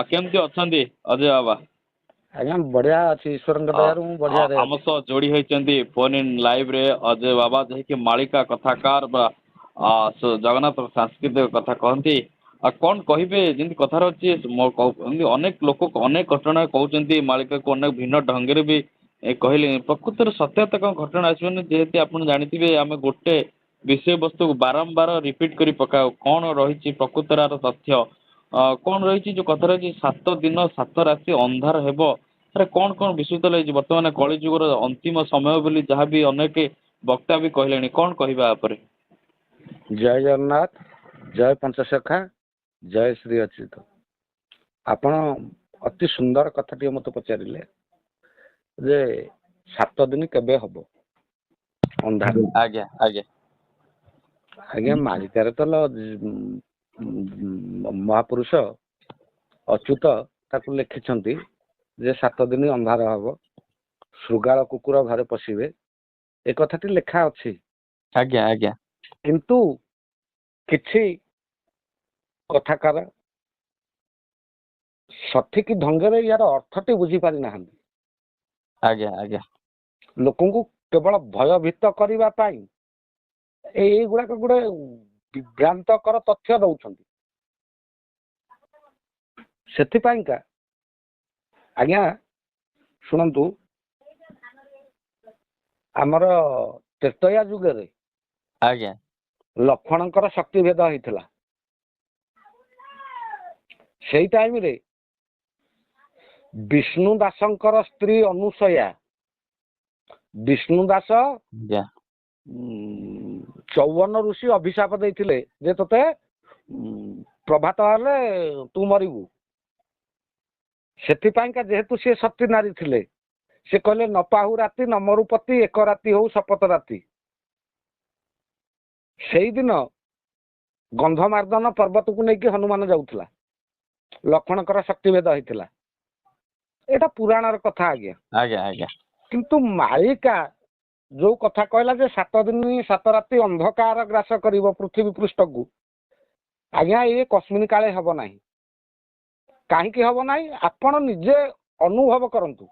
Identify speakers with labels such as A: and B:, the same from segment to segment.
A: କେମିତି ଅଛନ୍ତି ଅଜୟ ବାବା?
B: ଆଜ୍ଞା ବଢିଆ ଅଛି, ଈଶ୍ୱରଙ୍କ ଦୟାରୁ ମୁଁ ବଢିଆରେ
A: ଆମ ସହ ଯୋଡି ହୋଇଛନ୍ତି ଫୋନ ଇନ୍ ଲାଇଭ୍ ରେ ଅଜୟ ବାବା, ଯିଏକି ମାଳିକା କଥାକାର ବା ଜଗନ୍ନାଥ ସାଂସ୍କୃତିକ କଥା କହନ୍ତି। ଆଉ କଣ କହିବେ, ଯେମିତି କଥାର ଅଛି ଅନେକ ଲୋକ ଅନେକ ଘଟଣା କହୁଛନ୍ତି ମାଳିକାକୁ ଅନେକ ଭିନ୍ନ ଢଙ୍ଗରେ ବି କହିଲେ। ପ୍ରକୃତରେ ସତ୍ୟତା କଣ ଘଟଣା ଆସିବନି, ଯେହେତୁ ଆପଣ ଜାଣିଥିବେ ଆମେ ଗୋଟେ ବିଷୟବସ୍ତୁକୁ ବାରମ୍ବାର ରିପିଟ୍ କରି ପକାଉ। କଣ ରହିଛି ପ୍ରକୃତର ତଥ୍ୟ, କଣ ରହିଛି ଯୋଉ କଥା ରହିଛି 7 ଦିନ 7 ରାତି ଅନ୍ଧାର ହେବ, କଣ କଣ ବିଶ୍ୱସ୍ତ ଲାଗିଛି? ବର୍ତ୍ତମାନ କଳି ଯୁଗର ଅନ୍ତିମ ସମୟ ବୋଲି ଯାହା ବି ଅନେକ ବକ୍ତା ବି କହିଲେଣି, କଣ କହିବା ଉପରେ?
B: ଜୟ ଜଗନ୍ନାଥ, ଜୟ ପଞ୍ଚସଖା, ଜୟ ଶ୍ରୀ ଅଚ୍ୟୁତ। ଆପଣ ଅତି ସୁନ୍ଦର କଥାଟିଏ ମତେ ପଚାରିଲେ ଯେ 7 ଦିନ କେବେ ହବ ଅନ୍ଧାର।
A: ଆଜ୍ଞା ଆଜ୍ଞା
B: ଆଜ୍ଞା ମାଳିକାରେ ତ ମହାପୁରୁଷ ଅଚ୍ୟୁତ ତାକୁ ଲେଖିଛନ୍ତି ଯେ 7 ଦିନ ଅନ୍ଧାର ହବ, ଶୃଗାଳ କୁକୁର ଘରେ ପଶିବେ, ଏ କଥାଟି ଲେଖା ଅଛି।
A: ଆଜ୍ଞା ଆଜ୍ଞା
B: କିନ୍ତୁ କିଛି କଥାକାର ସଠିକ ଢଙ୍ଗରେ ୟାର ଅର୍ଥଟି ବୁଝିପାରି ନାହାନ୍ତି।
A: ଆଜ୍ଞା ଆଜ୍ଞା
B: ଲୋକଙ୍କୁ କେବଳ ଭୟଭୀତ କରିବା ପାଇଁ ଏଇଗୁଡାକ ଗୋଟେ ବିଭ୍ରାନ୍ତକର ତଥ୍ୟ ଦଉଛନ୍ତି। ସେଥିପାଇଁକା ଆଜ୍ଞା ଶୁଣନ୍ତୁ, ଆମର ତ୍ରେତୟା ଯୁଗରେ
A: ଆଜ୍ଞା
B: ଲକ୍ଷ୍ମଣଙ୍କର ଶକ୍ତି ଭେଦ ହେଇଥିଲା। ସେଇ ଟାଇମରେ ବିଷ୍ଣୁ ଦାସଙ୍କର ସ୍ତ୍ରୀ ଅନୁସୟା, ବିଷ୍ଣୁ ଦାସ 54 ଋଷି ଅଭିଶାପ ଦେଇଥିଲେ ଯେ ତୋତେ ପ୍ରଭାତ ହେଲେ ତୁ ମରିବୁ। ସେଥିପାଇଁକା ଯେହେତୁ ସେ ସତୀ ନାରୀ ଥିଲେ, ସେ କହିଲେ ନ ପାହୁ ରାତି ନ ମରୁ ପତି, ଏକ ରାତି ହଉ ଶପଥ ରାତି। ସେଇଦିନ ଗନ୍ଧମାର୍ଦ୍ଦନ ପର୍ବତକୁ ନେଇକି ହନୁମାନ ଯାଉଥିଲା, ଲକ୍ଷ୍ମଣଙ୍କର ଶକ୍ତିଭେଦ ହେଇଥିଲା। ଏଇଟା ପୁରାଣର କଥା ଆଜ୍ଞା।
A: ଆଜ୍ଞା ଆଜ୍ଞା
B: କିନ୍ତୁ ମାଳିକା ଯୋଉ କଥା କହିଲା ଯେ 7 ଦିନ 7 ରାତି ଅନ୍ଧକାର ଗ୍ରାସ କରିବ ପୃଥିବୀ ପୃଷ୍ଠକୁ, ଆଜ୍ଞା ଇଏ କସ୍ମିନ କାଳେ ହବ ନାହିଁ। କାହିଁକି ହବ ନାହିଁ ଆପଣ ନିଜେ ଅନୁଭବ କରନ୍ତୁ।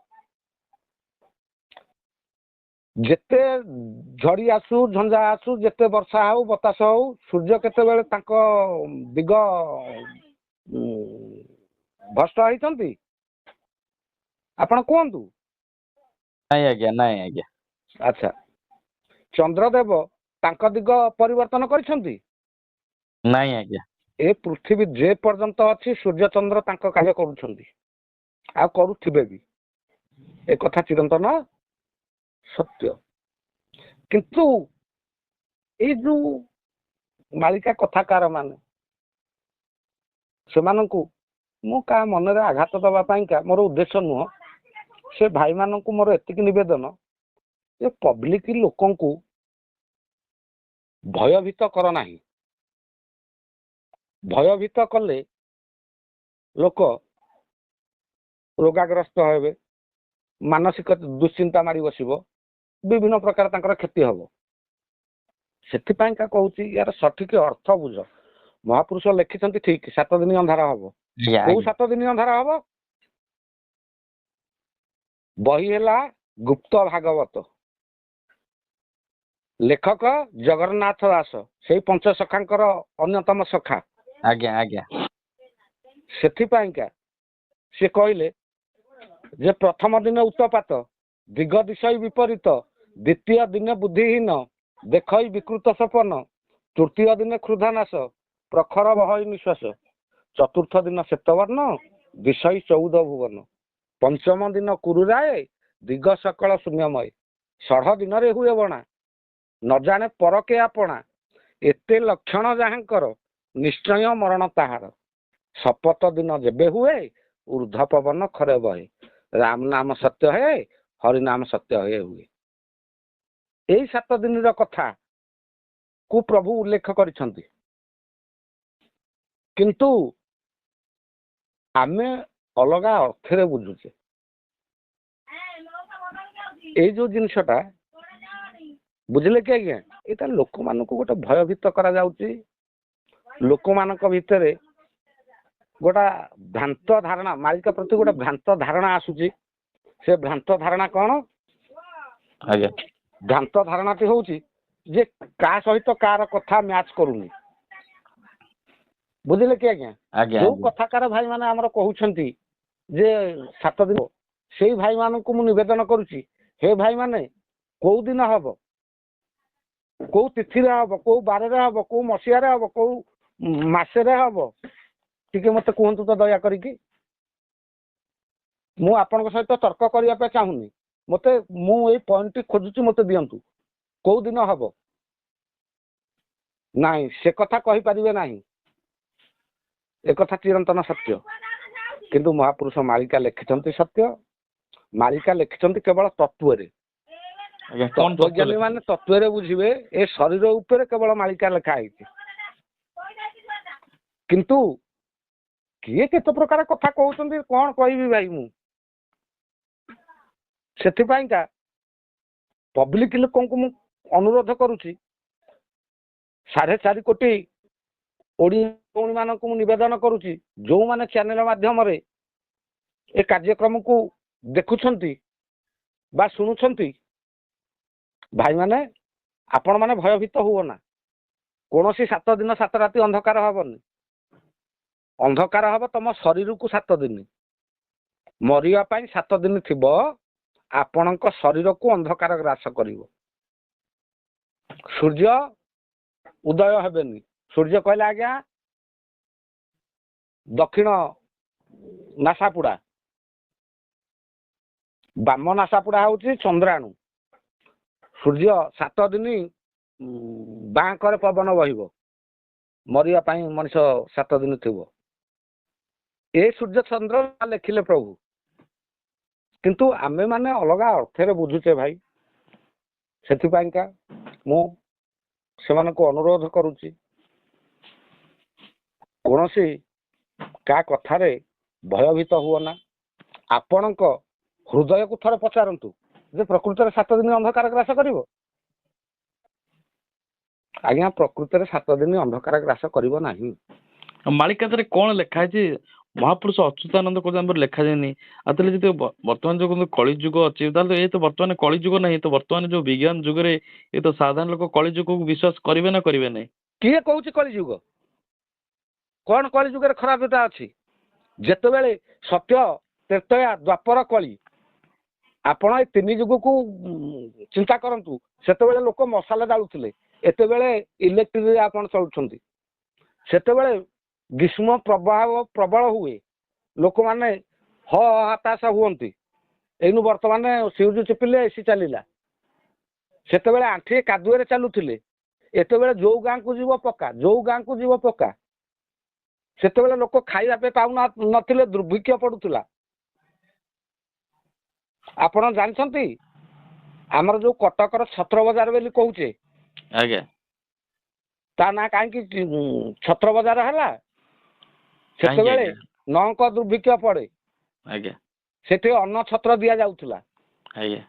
B: ଯେତେ ଝଡି ଆସୁ ଝଞ୍ଜା ଆସୁ, ଯେତେ ବର୍ଷା ହଉ ବତାସ ହଉ, ସୂର୍ଯ୍ୟ କେତେବେଳେ ତାଙ୍କ ଦିଗ ଭ୍ରଷ୍ଟ ହେଇଛନ୍ତି ଆପଣ କୁହନ୍ତୁ?
A: ନାଇଁ ଆଜ୍ଞା ନାଇଁ ଆଜ୍ଞା।
B: ଆଚ୍ଛା, ଚନ୍ଦ୍ରଦେବ ତାଙ୍କ ଦିଗ ପରିବର୍ତ୍ତନ କରିଛନ୍ତି?
A: ନାଇଁ ଆଜ୍ଞା।
B: ଏ ପୃଥିବୀ ଯେ ପର୍ଯ୍ୟନ୍ତ ଅଛି ସୂର୍ଯ୍ୟ ଚନ୍ଦ୍ର ତାଙ୍କ କାର୍ଯ୍ୟ କରୁଛନ୍ତି, ଆଉ କରୁଥିବେ ବି। ଏ କଥା ଚିରନ୍ତନ ସତ୍ୟ। କିନ୍ତୁ ଏଇ ଯୋଉ ମାଳିକା କଥାକାର ମାନେ, ସେମାନଙ୍କୁ ମୁଁ କାହା ମନରେ ଆଘାତ ଦେବା ପାଇଁକା ମୋର ଉଦ୍ଦେଶ୍ୟ ନୁହଁ। ସେ ଭାଇମାନଙ୍କୁ ମୋର ଏତିକି ନିବେଦନ ଯେ ପବ୍ଲିକ ଲୋକଙ୍କୁ ଭୟଭୀତ କର ନାହିଁ। ଭୟଭୀତ କଲେ ଲୋକ ରୋଗାଗ୍ରସ୍ତ ହେବେ, ମାନସିକ ଦୁଶ୍ଚିନ୍ତା ମାଡ଼ି ବସିବ, ବିଭିନ୍ନ ପ୍ରକାର ତାଙ୍କର କ୍ଷତି ହବ। ସେଥିପାଇଁକା କହୁଛି ୟାର ସଠିକ ଅର୍ଥ ବୁଝ। ମହାପୁରୁଷ ଲେଖିଛନ୍ତି ଠିକ 7 ଦିନ ଅନ୍ଧାର ହବ। କୋଉ 7 ଦିନ ଅନ୍ଧାର ହବ? ବହି ହେଲା ଗୁପ୍ତ ଭାଗବତ, ଲେଖକ ଜଗନ୍ନାଥ ଦାସ, ସେଇ ପଞ୍ଚସଖାଙ୍କର ଅନ୍ୟତମ ସଖା।
A: ଆଜ୍ଞା ଆଜ୍ଞା
B: ସେଥିପାଇଁକା ସେ କହିଲେ ଯେ ପ୍ରଥମ ଦିନ ଉତ୍ତପାତ, ଦିଗ ଦିଶଇ ବିପରୀତ, ଦ୍ୱିତୀୟ ଦିନ ବୁଦ୍ଧିହୀନ, ଦେଖଇ ବିକୃତ ସପନ, ତୃତୀୟ ଦିନ କ୍ରୋଧନାଶ, ପ୍ରଖର ବହଇ ନିଶ୍ୱାସ, ଚତୁର୍ଥ ଦିନ ଶ୍ଵେତବର୍ଣ୍ଣ, ବିଷଇ 14 ଭୁବନ, ପଞ୍ଚମ ଦିନ କୁରୁରାଏ, ଦିଗ ସକଳ ଶୂନ୍ୟମୟ, ଷଢ଼ ଦିନରେ ହୁଏ ବଣା, ନ ଜାଣେ ପରକେ ଆପଣା, ଏତେ ଲକ୍ଷଣ ଯାହାଙ୍କର, ନିଶ୍ଚୟ ମରଣ ତାହାର, ଶପଥ ଦିନ ଯେବେ ହୁଏ, ଊର୍ଦ୍ଧ୍ୱ ପବନ ଖରେ ବହେ, ରାମ ନାମ ସତ୍ୟ ହେ, ହରି ନାମ ସତ୍ୟ ହେ ହୁଏ। ଏଇ 7 ଦିନର କଥା କୁ ପ୍ରଭୁ ଉଲ୍ଲେଖ କରିଛନ୍ତି। କିନ୍ତୁ ଆମେ ଅଲଗା ଅର୍ଥରେ ବୁଝୁଛେ। ଏଇ ଯୋଉ ଜିନିଷଟା ବୁଝିଲେ କି ଆଜ୍ଞା, ଏଇଟା ଲୋକମାନଙ୍କୁ ଗୋଟେ ଭୟଭୀତ କରାଯାଉଛି। ଲୋକମାନଙ୍କ ଭିତରେ गोटा भ्रांत धारणा मालिका प्रति गोटे भ्रांत धारणा आसुची से भ्रांत धारणा कौन
A: आज्ञा
B: भ्रांत धारणाटी होची जे का सहित कार कथा मैच करूनी बुझिले कि आज्ञा
A: आज्ञा
B: जो कथाकार भाई माने हमर कहउछंती जे 7 दिन सेई भाई मानकु मु निवेदन करूची हे भाई माने को दिन हबो को तिथि रे हबो को बारे रे हबो को मसिया रे हबो को मासे रे हबो टिके मते कहंतु तो दया करी कि मु आपन सहित तर्क करिया पे चाहुनी मते मु ए पॉइंट खोजुची मते दियंतु को दिन हबो नाही से कथा कहि परिबे नाही ए कथा चिरंतन सत्य किंतु महापुरुष मालिका लिखिछंती सत्य मालिका लिखिछंती केवल तत्व रे
A: आज्ञा कोन
B: तत्वज्ञानी माने तत्व रे बुझिबे ए शरीर ऊपर केवल मालिका लिखा आइछि किंतु किए केते प्रकार कथा कहउछंती कोन कहिबी भाई मु सेथि पाई का पब्लिक लोकों को मु अनुरोध करूची 4.5 कोटी ओडिया मानक मु निवेदन करूची जो माने चैनल माध्यम रे ए कार्यक्रम को देखुछंती बा सुनुछंती भाई माने आपण माने भयभीत हुओ ना कोनोसी 7 दिन 7 राति अंधकार हबनी अंधकार हब तम शरीर को 7 दिन मरिया पाई 7 दिन थिबो आपणक शरीर को अंधकार ग्रास करिवो सूर्य उदय हेबेनी सूर्य कहले आज्ञा दक्षिण नासापुड़ा बाम नासापुड़ा होची चंद्राणु सूर्य 7 दिन बांकर पवन बहिबो मरिया पाई मनुष्य 7 दिन थिबो ए सूर्य चंद्र लेखिले प्रभु किंतु आमे माने अलगा अर्थरे बुझुचे भाई सेथि पाई का मु सेमान को अनुरोध करूची कोनोसी का कथारे भयभीत हुओ ना आपणक हृदय को थरे पचारंतु जे प्रकृति रे 7 दिन अंधकार ग्रास करिवो आज्ञा प्रकृति रे 7 दिन अंधकार ग्रास करिवो नाही
A: मालिका तरे कोन लेखा है महापुरुष अच्युतानंद को हमर लेखा जायनी आतले जते वर्तमान जो कली युग अछि ताले ए तो वर्तमान कली युग नहीं तो वर्तमान जो विज्ञान युग रे ए तो साधारण लोक कली युग को विश्वास करिवे ना करिवे नहीं
B: किए कहूची कली युग कोन कली युग रे खराबता अछि जेते बेले सत्य त्रेतया द्वापर कली आपण ए 3 युग को चिंता करंतु सेते बेले लोक मसाला डालुथिले एते बेले इलेक्ट्रिक रे आपण चलुछंती सेते बेले ग्रीष्म प्रभाव प्रबल हुए लोक माने हताश हुअंती एनु वर्तमान सिउजु चिपिले एसी चलिला सेते बेले आंठी कादुए चलुथिले एते बेले जो गां को जीव पक्का जो गां को जीव पक्का सेते बेले लोक खाइबा पे पाउ नथिले दुर्भिक्ष पडुथला आपण जानछंती हमर जो कटकर छत्र बाजार बेली कहूचे
A: आज्ञा
B: ता ना काहे कि छत्र बाजार हला सेते बेले नौक दुर्भिक्ष पड़े
A: आज्ञा
B: सेते अन्न छत्र दिया जाउथला
A: आज्ञा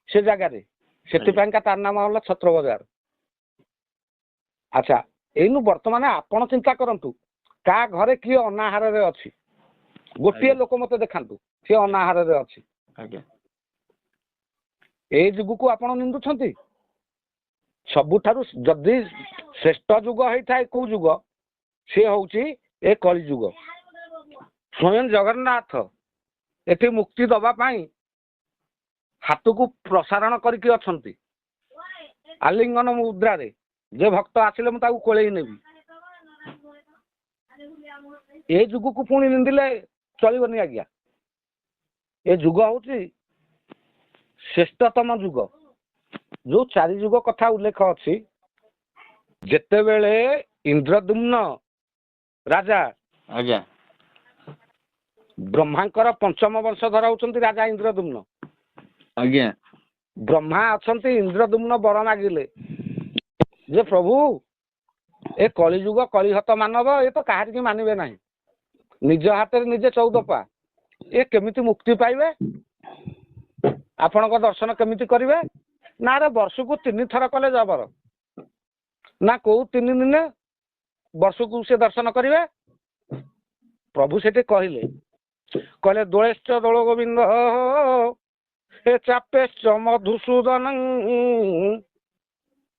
B: से जगह रे सेति पाई का तार नाम होला छत्र बाजार अच्छा एनु वर्तमान आपण चिंता करंतु का घरे किए अनाहार रे अछि गोटिए लोक मते देखांतु से अनाहार रे अछि
A: आज्ञा
B: ए जुग को आपण निंदुछंती सबुठारु जदी श्रेष्ठ जुग होई थाए को जुग से होउची ए कली जुग स्वयं जगन्नाथ एठी मुक्ति दबा पाई हाथ को प्रसारण करके अछंती आलिंगन मुद्रा रे जे भक्त आसिले मु ताकू कोलेई नेबी ए जुग को पुणी निंदिले चलिबनी आज्ञा ए जुग होउची श्रेष्ठतम जुग जो 4 जुग कथा उल्लेख अछि जेते बेले इंद्रदुम्न राजा
A: आज्ञा
B: ब्रह्मांकर पंचम वंशधर होउचंती राजा इंद्रदुम्न
A: आज्ञा
B: ब्रह्मा अछंती इंद्रदुम्न बर मागिले जे प्रभु ए कली जुग कलिहत मानव ए तो काहार की मानिबे नाही निज हाथ रे निजे 14 पा ए केमिति मुक्ति पाइबे आपनक दर्शन केमिति करिवे ना रे वर्ष को 3 थर कले जबर ना को 3 दिन वर्ष को से दर्शन करिवे ପ୍ରଭୁ ସେଠି କହିଲେ ଦୋଳେଶ୍ଚ ଦୋଳ ଗୋବିନ୍ଦ ଏ ଚାପେଶ୍ଚ ମଧୁସୂଦନ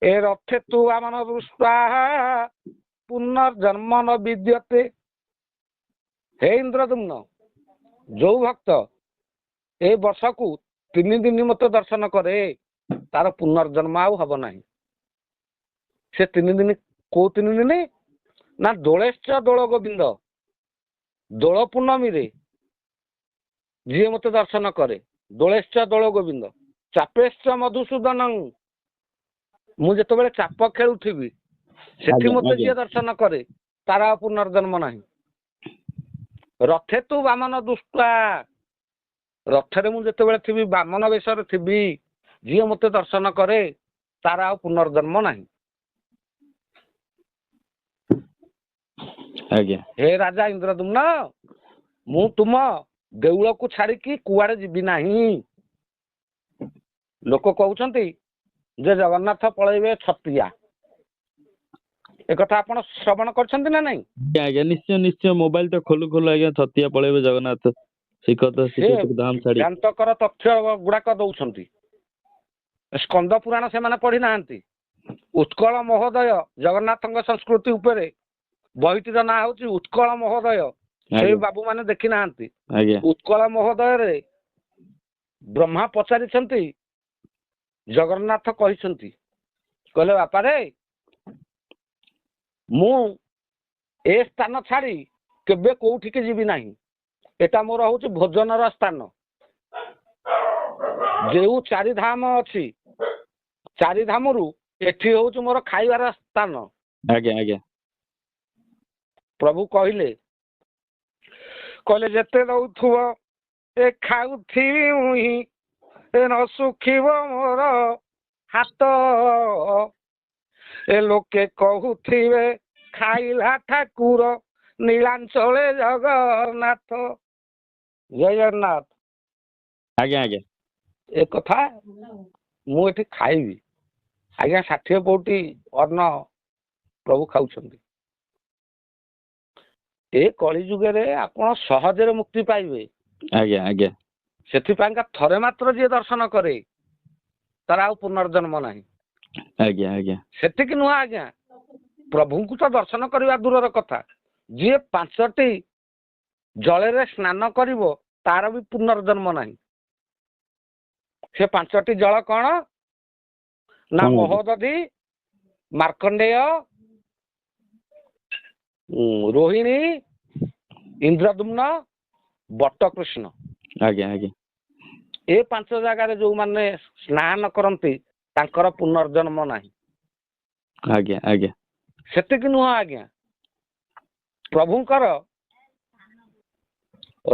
B: ଏ ରଥେ ତୁ ଆମନ ଦୃଷ୍ଟା ପୁନର୍ଜନ୍ମ ନ ବିଦ୍ୟତେ। ହେ ଇନ୍ଦ୍ରଦ୍ୟୁମ୍ନ, ଯୋଉ ଭକ୍ତ ଏ ବର୍ଷକୁ 3 ଦିନ ମତେ ଦର୍ଶନ କରେ ତାର ପୁନର୍ଜନ୍ମ ଆଉ ହବ ନାହିଁ। ସେ 3 ଦିନ କୋଉ 3 ଦିନ ନା ଦୋଳେଶ୍ଚ ଦୋଳ ଗୋବିନ୍ଦ, ଦୋଳ ପୂର୍ଣ୍ଣମୀରେ ଯିଏ ମତେ ଦର୍ଶନ କରେ, ଦୋଳେଶ୍ଚ ଦୋଳ ଗୋବିନ୍ଦ ଚାପେଶ୍ଚ ମଧୁସୂଦନ, ମୁଁ ଯେତେବେଳେ ଚାପ ଖେଳୁଥିବି ସେଠି
A: ଆଜ୍ଞା
B: ମତେ
A: ଆଜ୍ଞା
B: ଯିଏ ଦର୍ଶନ କରେ ତାର ଆଉ ପୁନର୍ଜନ୍ମ ନାହିଁ। ରଥେ ତୁ ବାମନ ଦୁଷ୍ଟା, ରଥରେ ମୁଁ ଯେତେବେଳେ ଥିବି ବାମନ ବେଶରେ ଥିବି, ଯିଏ ମତେ ଦର୍ଶନ କରେ ତାର ଆଉ ପୁନର୍ଜନ୍ମ ନାହିଁ।
A: ଆଜ୍ଞା
B: ହେ ରାଜା ଇନ୍ଦ୍ରଦ୍ୟୁମ୍ନ, ମୁଁ ତୁମ ଦେଉଳକୁ ଛାଡିକି କୁଆଡେ ଯିବି ନାହିଁ। ଲୋକ କହୁଛନ୍ତି ଯେ ଜଗନ୍ନାଥ ପଳେଇବେ ଛତିଆ, ଏକଥା ଆପଣ ଶ୍ରବଣ କରିଛନ୍ତି ନା ନାଇଁ?
A: ଆଜ୍ଞା ନିଶ୍ଚୟ ନିଶ୍ଚୟ, ମୋବାଇଲ ତ ଖୋଲୁ ଖୋଲୁ ଆଜ୍ଞା ଛତିଆ ପଳେଇବେ ଜଗନ୍ନାଥ,
B: ସେ
A: ଶ୍ରୀକ୍ଷେତ୍ର ଧାମ ଛାଡି।
B: ଭ୍ରାନ୍ତକର ତଥ୍ୟ ଗୁଡାକ ଦଉଛନ୍ତି। ସ୍କନ୍ଦ ପୁରାଣ ସେମାନେ ପଢି ନାହାନ୍ତି। ଉତ୍କଳ ମହୋଦୟ ଜଗନ୍ନାଥଙ୍କ ସଂସ୍କୃତି ଉପରେ ବହିଟିର ନାଁ ହଉଛି ଉତ୍କଳ ମହୋଦୟ। ସେଇ
A: ଆଜ୍ଞା
B: ବାବୁ ମାନେ ଦେଖି ନାହାନ୍ତି।
A: ଆଜ୍ଞା
B: ଉତ୍କଳ ମହୋଦୟରେ ବ୍ରହ୍ମା ପଚାରିଛନ୍ତି, ଜଗନ୍ନାଥ କହିଛନ୍ତି, କହିଲେ ବାପାରେ ମୁଁ ଏ ସ୍ଥାନ ଛାଡି କେବେ କୋଉଠିକି ଯିବି ନାହିଁ। ଏଟା ମୋର ହଉଛି ଭୋଜନର ସ୍ଥାନ। ଯେଉଁ 4 ଧାମ ଅଛି, 4 ଧାମରୁ ଏଠି ହଉଛି ମୋର ଖାଇବାର ସ୍ଥାନ।
A: ଆଜ୍ଞା ଆଜ୍ଞା
B: ପ୍ରଭୁ କହିଲେ ଯେତେ ଦଉଥିବ ଏ ଖାଉଥିବି ମୁହିଁ, ଏ ନ ଶୁଖିବ ମୋର ହାତ, ଏ ଲୋକେ କହୁଥିବେ ଖାଇଲା ଠାକୁର ନୀଳାଞ୍ଚଳେ ଜଗନ୍ନାଥ। ଜୟ ଜଗନ୍ନାଥ।
A: ଆଜ୍ଞା ଆଜ୍ଞା
B: ଏ କଥା ମୁଁ ଏଠି ଖାଇବି ଆଜ୍ଞା, 60 ପଉଟି ଅନ୍ନ ପ୍ରଭୁ ଖାଉଛନ୍ତି। ଏ କଳି ଯୁଗରେ ଆପଣ ସହଜରେ ମୁକ୍ତି ପାଇବେ।
A: ଆଜ୍ଞା ଆଜ୍ଞା
B: ସେଥିପାଇଁକା ଥରେ ମାତ୍ର ଯିଏ ଦର୍ଶନ କରେ ତାର ଆଉ ପୁନର୍ଜନ୍ମ ନାହିଁ।
A: ଆଜ୍ଞା ଆଜ୍ଞା
B: ସେତିକି ନୁହଁ ଆଜ୍ଞା, ପ୍ରଭୁଙ୍କୁ ତ ଦର୍ଶନ କରିବା ଦୂରର କଥା, ଯିଏ 5ଟି ଜଳରେ ସ୍ନାନ କରିବ ତାର ବି ପୁନର୍ଜନ୍ମ ନାହିଁ। ସେ 5ଟି ଜଳ କଣ ନା
A: କଣ ଆଜ୍ଞା?
B: ମହୋଦଧି, ମାର୍କଣ୍ଡେୟ, ରୋହିଣୀ, ଇନ୍ଦ୍ରଦ୍ୟୁମ୍ନ, ବଟକୃଷ୍ଣ।
A: ଆଜ୍ଞା ଆଜ୍ଞା
B: ଏ 5 ଜାଗାରେ ଯୋଉମାନେ ସ୍ନାନ କରନ୍ତି ତାଙ୍କର ପୁନର୍ଜନ୍ମ ନାହିଁ।
A: ଆଜ୍ଞା ଆଜ୍ଞା
B: ସେତିକି ନୁହଁ ଆଜ୍ଞା, ପ୍ରଭୁଙ୍କର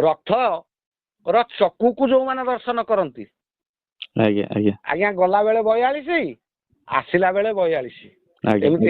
B: ରଥର ଚକୁକୁ ଯୋଉମାନେ ଦର୍ଶନ କରନ୍ତି,
A: ଆଜ୍ଞା ଆଜ୍ଞା
B: ଆଜ୍ଞା ଗଲା ବେଳେ 42, ଆସିଲା ବେଳେ 42,
A: ଆଜ୍ଞା
B: ଏମିତି